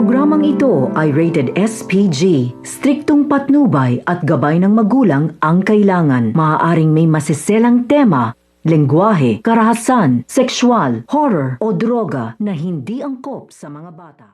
Programang ito ay rated SPG. Striktong patnubay at gabay ng magulang ang kailangan. Maaaring may masiselang tema, lengguwahe, karahasan, sexual, horror o droga na hindi angkop sa mga bata.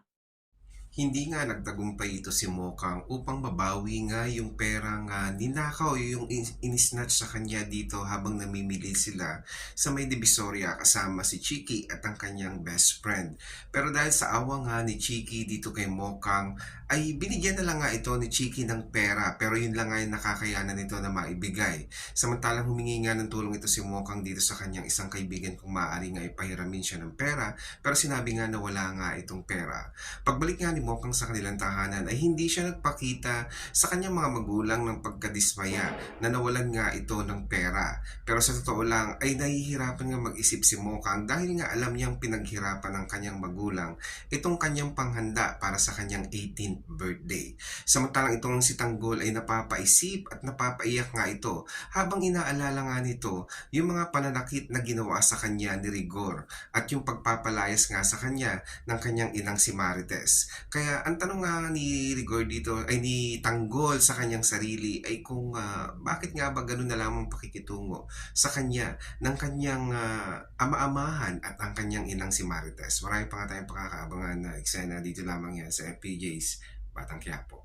Hindi nga nagtagumpay ito si Mokang upang mabawi nga yung pera nga ninakaw yung inisnatch sa kanya dito habang namimili sila sa may Divisoria kasama si Chiki at ang kanyang best friend. Pero dahil sa awa nga ni Chiki dito kay Mokang ay binigyan na lang nga ito ni Chiki ng pera, pero yun lang nga yung nakakayanan nito na maibigay. Samantalang humingi nga ng tulong ito si Mokang dito sa kanyang isang kaibigan kung maaari nga ipahiramin siya ng pera, pero sinabi nga na wala nga itong pera. Pagbalik nga ni Mokang sa kanilang tahanan ay hindi siya nagpakita sa kanyang mga magulang ng pagkadismaya na nawalan nga ito ng pera. Pero sa totoo lang ay nahihirapan nga mag-isip si Mokang dahil nga alam niyang pinaghirapan ng kanyang magulang itong kanyang panghanda para sa kanyang 18th birthday. Samantalang itong si Tanggol ay napapaisip at napapaiyak nga ito habang inaalala nga nito yung mga pananakit na ginawa sa kanya ni Rigor at yung pagpapalayas nga sa kanya ng kanyang inang si Marites. Kaya ang tanong nga ni Rigor dito ay ni Tanggol sa kanyang sarili ay kung bakit nga ba ganun na lamang pakikitungo sa kanya ng kanyang ama-amahan at ang kanyang inang si Marites. Marami pa nga tayong pakakaabangan na eksena dito lamang yan sa FPJ's Batang Quiapo.